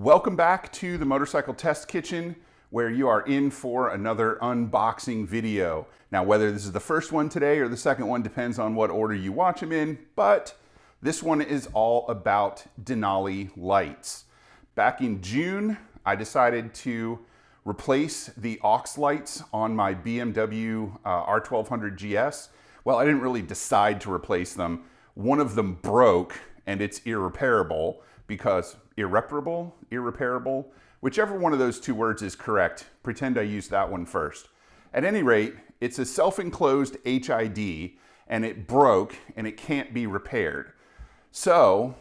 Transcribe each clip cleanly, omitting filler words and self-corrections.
Welcome back to the Motorcycle Test Kitchen, where you are in for another unboxing video. Now, whether this is the first one today or the second one depends on what order you watch them in, but this one is all about Denali lights. Back in June, I decided to replace the aux lights on my BMW R1200 GS. Well, I didn't really decide to replace them. One of them broke and it's irreparable because irreparable, whichever one of those two words is correct, pretend I used that one first. At any rate, it's a self-enclosed HID and it broke and it can't be repaired. So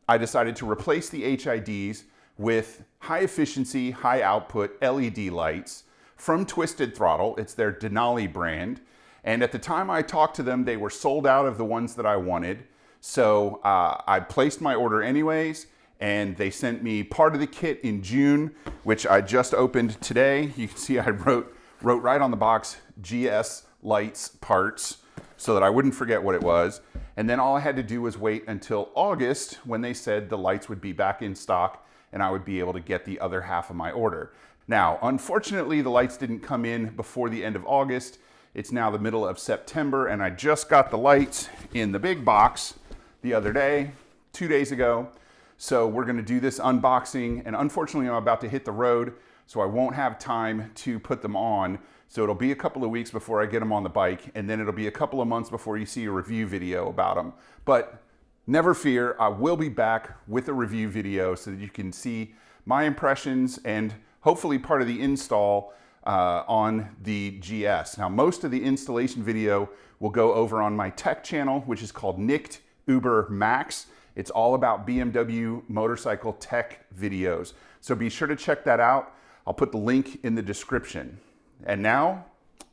I decided to replace the HIDs with high efficiency, high output LED lights from Twisted Throttle. It's their Denali brand. And at the time I talked to them, they were sold out of the ones that I wanted. So I placed my order anyways, and they sent me part of the kit in June, which I just opened today. You can see I wrote right on the box, GS lights parts, so that I wouldn't forget what it was. And then all I had to do was wait until August when they said the lights would be back in stock and I would be able to get the other half of my order. Now, unfortunately, the lights didn't come in before the end of August. It's now the middle of September, and I just got the lights in the big box the other day, 2 days ago. So we're gonna do this unboxing, and unfortunately I'm about to hit the road, so I won't have time to put them on. So it'll be a couple of weeks before I get them on the bike, and then it'll be a couple of months before you see a review video about them. But never fear, I will be back with a review video so that you can see my impressions and hopefully part of the install on the GS. Now, most of the installation video will go over on my tech channel, which is called Nicht Uber Max. It's all about BMW motorcycle tech videos. So be sure to check that out. I'll put the link in the description. And now,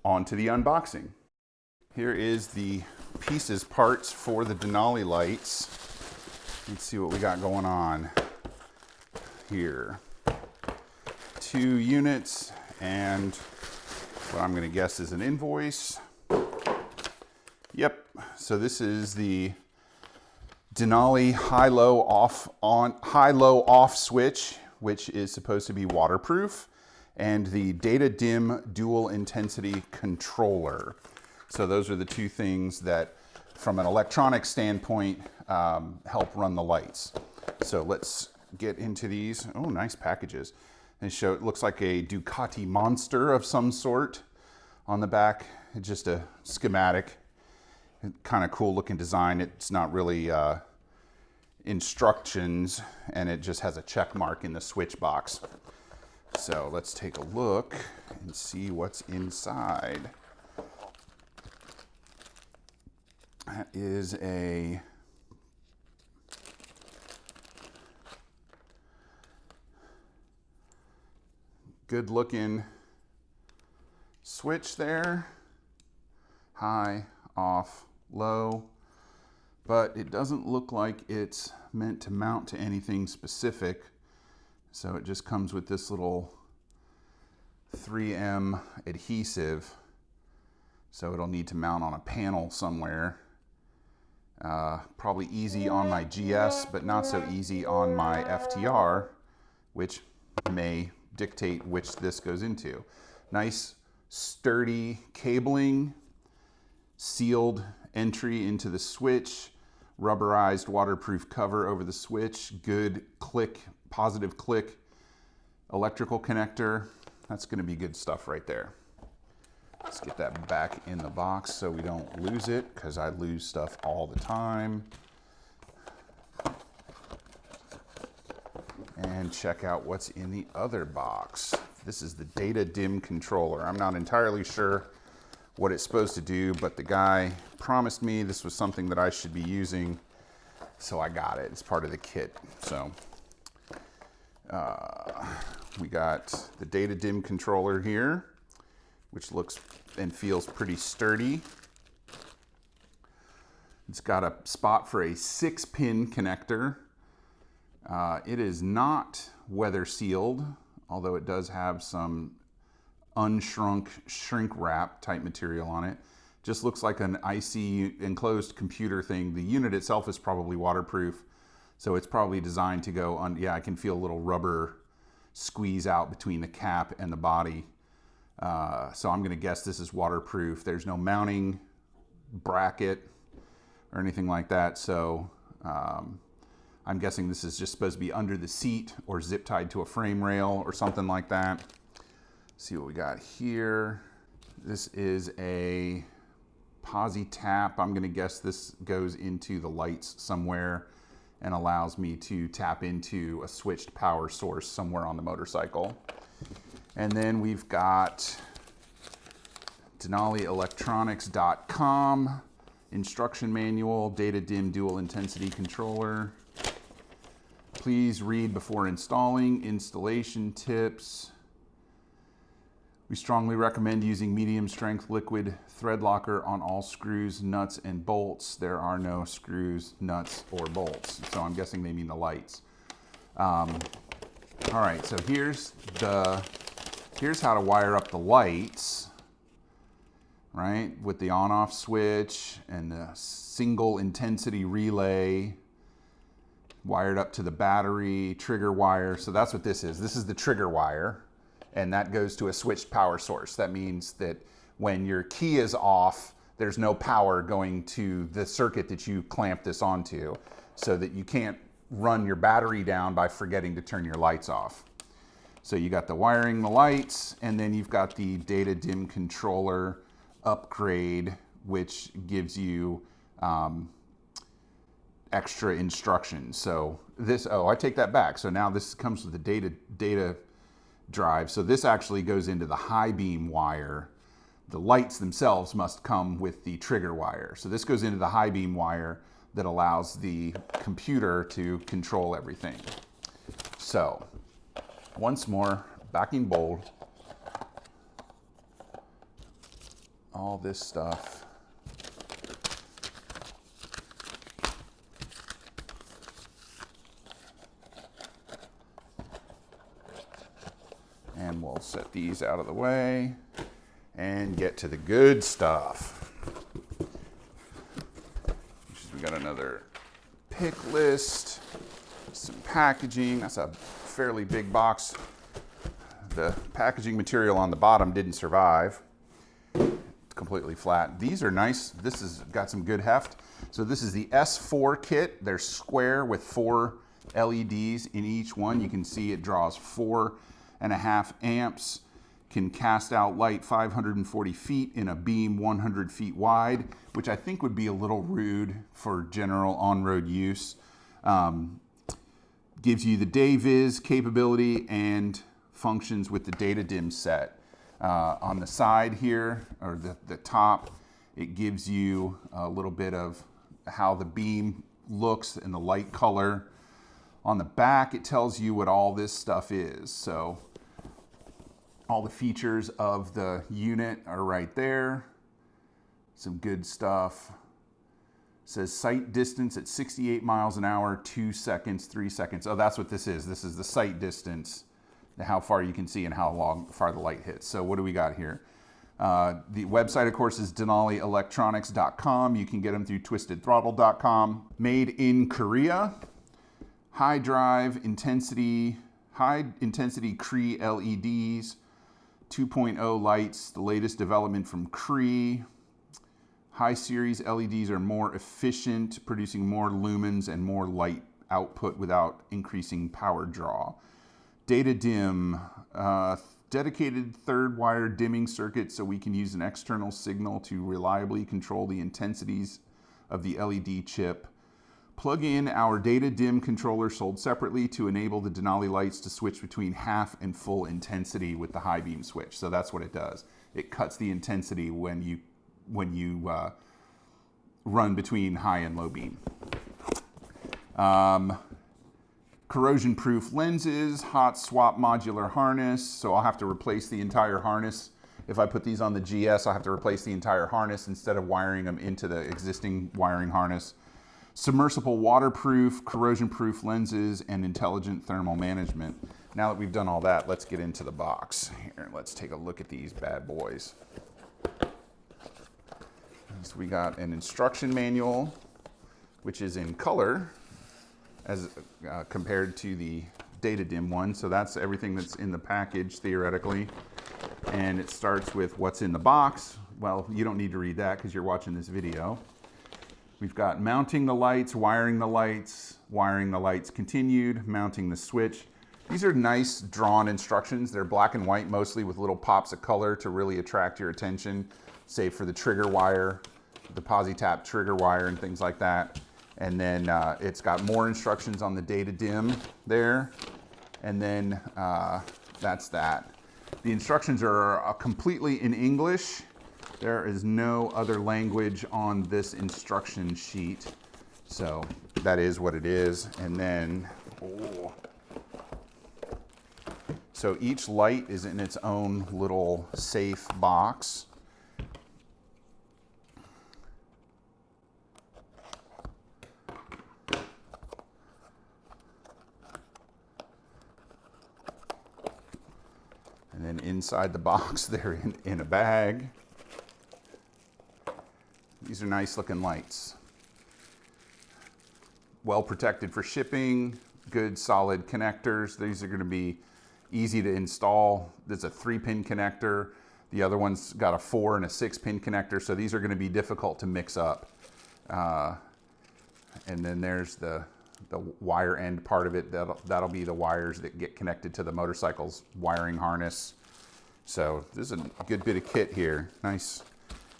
on to the unboxing. Here is the parts for the Denali lights. Let's see what we got going on here. 2 units and what I'm gonna guess is an invoice. Yep, so this is the Denali high-low off switch, which is supposed to be waterproof, and the DataDim dual intensity controller. So those are the 2 things that, from an electronic standpoint, help run the lights. So let's get into these. Oh, nice packages. It looks like a Ducati Monster of some sort on the back. It's just a schematic. Kind of cool looking design. It's not really instructions, and it just has a check mark in the switch box. So let's take a look and see what's inside. That is a good looking switch there. High, off, low, but it doesn't look like it's meant to mount to anything specific. So it just comes with this little 3M adhesive. So it'll need to mount on a panel somewhere. Probably easy on my GS, but not so easy on my FTR, which may dictate which this goes into. Nice, sturdy cabling, sealed entry into the switch, rubberized waterproof cover over the switch, good click, positive click, electrical connector. That's gonna be good stuff right there. Let's get that back in the box so we don't lose it, because I lose stuff all the time. And check out what's in the other box. This is the DataDim controller. I'm not entirely sure what it's supposed to do, but the guy promised me this was something that I should be using, so I got it. It's part of the kit. So we got the DataDim controller here, which looks and feels pretty sturdy. It's got a spot for a 6-pin connector. It is not weather sealed, although it does have some unshrunk shrink wrap type material on it. Just looks like an IC enclosed computer thing. The unit itself is probably waterproof, So it's probably designed to go on, yeah, I can feel a little rubber squeeze out between the cap and the body. So I'm gonna guess this is waterproof. There's no mounting bracket or anything like that. So I'm guessing this is just supposed to be under the seat or zip tied to a frame rail or something like that. Let's see what we got here. This is a posi tap. I'm gonna guess this goes into the lights somewhere and allows me to tap into a switched power source somewhere on the motorcycle. And then we've got DenaliElectronics.com, instruction manual, DataDim dual intensity controller. Please read before installing, installation tips. We strongly recommend using medium strength liquid thread locker on all screws, nuts, and bolts. There are no screws, nuts, or bolts. So I'm guessing they mean the lights. All right, so here's how to wire up the lights, right? With the on-off switch and the single intensity relay wired up to the battery, trigger wire. So that's what this is. This is the trigger wire, and that goes to a switched power source. That means that when your key is off, there's no power going to the circuit that you clamp this onto, so that you can't run your battery down by forgetting to turn your lights off. So you got the wiring, the lights, and then you've got the DataDim controller upgrade, which gives you extra instructions. So this, oh, I take that back. So now this comes with the data drive. So this actually goes into the high beam wire. The lights themselves must come with the trigger wire. So this goes into the high beam wire that allows the computer to control everything. So once more, backing bold, all this stuff. And we'll set these out of the way and get to the good stuff. We got another pick list, some packaging. That's a fairly big box. The packaging material on the bottom didn't survive. It's completely flat. These are nice. This has got some good heft. So this is the S4 kit. They're square with 4 LEDs in each one. You can see it draws 4.5 amps, can cast out light 540 feet in a beam 100 feet wide, which I think would be a little rude for general on-road use. Gives you the day viz capability and functions with the DataDim set. On the side here, or the top, it gives you a little bit of how the beam looks and the light color. On the back, it tells you what all this stuff is. So all the features of the unit are right there. Some good stuff. It says sight distance at 68 miles an hour, 2 seconds, 3 seconds. Oh, that's what this is. This is the sight distance, how far you can see and how far the light hits. So what do we got here? The website, of course, is DenaliElectronics.com. You can get them through TwistedThrottle.com. Made in Korea. High intensity Cree LEDs. 2.0 lights, the latest development from Cree. High series LEDs are more efficient, producing more lumens and more light output without increasing power draw. DataDim, dedicated third wire dimming circuit so we can use an external signal to reliably control the intensities of the LED chip. Plug in our DataDim controller sold separately to enable the Denali lights to switch between half and full intensity with the high beam switch. So that's what it does. It cuts the intensity when you run between high and low beam. Corrosion-proof lenses, hot swap modular harness. So I'll have to replace the entire harness. If I put these on the GS, I'll have to replace the entire harness instead of wiring them into the existing wiring harness. Submersible waterproof, corrosion-proof lenses, and intelligent thermal management. Now that we've done all that, let's get into the box. Here, let's take a look at these bad boys. So we got an instruction manual, which is in color. as compared to the DataDim one. So that's everything that's in the package theoretically. And it starts with what's in the box. Well, you don't need to read that because you're watching this video. We've got mounting the lights, wiring the lights continued, mounting the switch. These are nice drawn instructions. They're black and white mostly with little pops of color to really attract your attention, say for the trigger wire, the posi-tap trigger wire and things like that. And then it's got more instructions on the DataDim there. And then that's that. The instructions are completely in English. There is no other language on this instruction sheet. So that is what it is. And then, so each light is in its own little safe box. And then inside the box, they're in a bag. These are nice looking lights. Well protected for shipping, good solid connectors. These are going to be easy to install. There's a 3-pin connector. The other one's got a 4 and a 6-pin connector, so these are going to be difficult to mix up. And then there's the wire end part of it. That'll be the wires that get connected to the motorcycle's wiring harness. So this is a good bit of kit here. Nice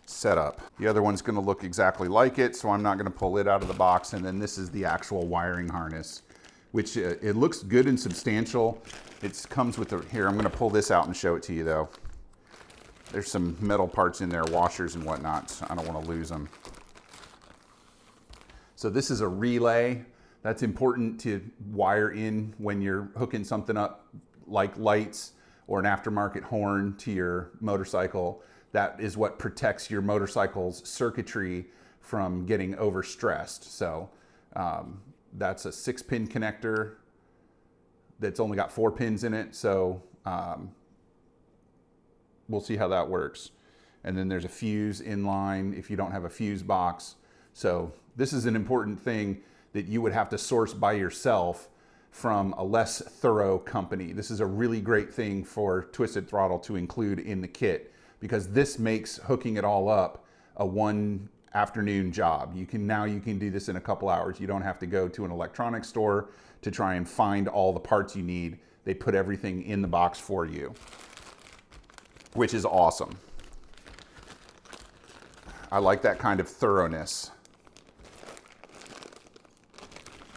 setup. The other one's going to look exactly like it, so I'm not going to pull it out of the box. And then this is the actual wiring harness, which it looks good and substantial. It comes with the, here, I'm going to pull this out and show it to you though. There's some metal parts in there, washers and whatnot, so I don't want to lose them. So this is a relay. That's important to wire in when you're hooking something up like lights or an aftermarket horn to your motorcycle. That is what protects your motorcycle's circuitry from getting overstressed. So that's a 6-pin connector that's only got 4 pins in it. So we'll see how that works. And then there's a fuse in line if you don't have a fuse box. So this is an important thing that you would have to source by yourself from a less thorough company. This is a really great thing for Twisted Throttle to include in the kit, because this makes hooking it all up a one afternoon job. You can do this in a couple hours. You don't have to go to an electronics store to try and find all the parts you need. They put everything in the box for you, which is awesome. I like that kind of thoroughness.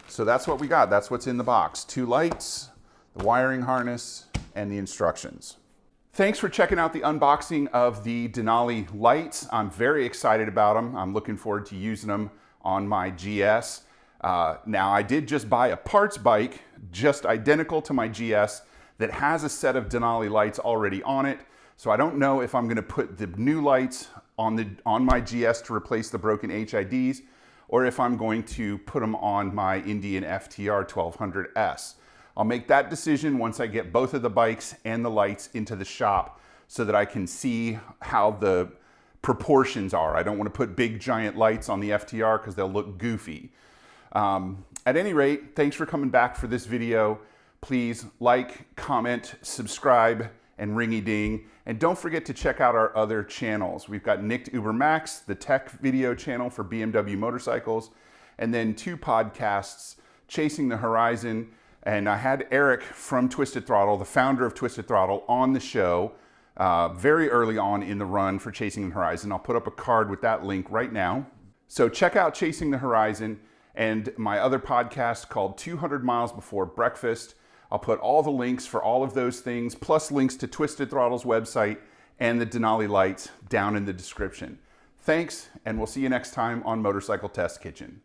So that's what we got. That's what's in the box. 2 lights, the wiring harness, and the instructions. Thanks for checking out the unboxing of the Denali lights. I'm very excited about them. I'm looking forward to using them on my GS. Now, I did just buy a parts bike, just identical to my GS, that has a set of Denali lights already on it. So I don't know if I'm going to put the new lights on my GS to replace the broken HIDs, or if I'm going to put them on my Indian FTR 1200S. I'll make that decision once I get both of the bikes and the lights into the shop so that I can see how the proportions are. I don't want to put big giant lights on the FTR because they'll look goofy. At any rate, thanks for coming back for this video. Please like, comment, subscribe, and ringy ding. And don't forget to check out our other channels. We've got Nicht Uber Max, the tech video channel for BMW motorcycles, and then 2 podcasts, Chasing the Horizon. And I had Eric from Twisted Throttle, the founder of Twisted Throttle, on the show very early on in the run for Chasing the Horizon. I'll put up a card with that link right now. So check out Chasing the Horizon and my other podcast called 200 Miles Before Breakfast. I'll put all the links for all of those things, plus links to Twisted Throttle's website and the Denali lights down in the description. Thanks, and we'll see you next time on Motorcycle Test Kitchen.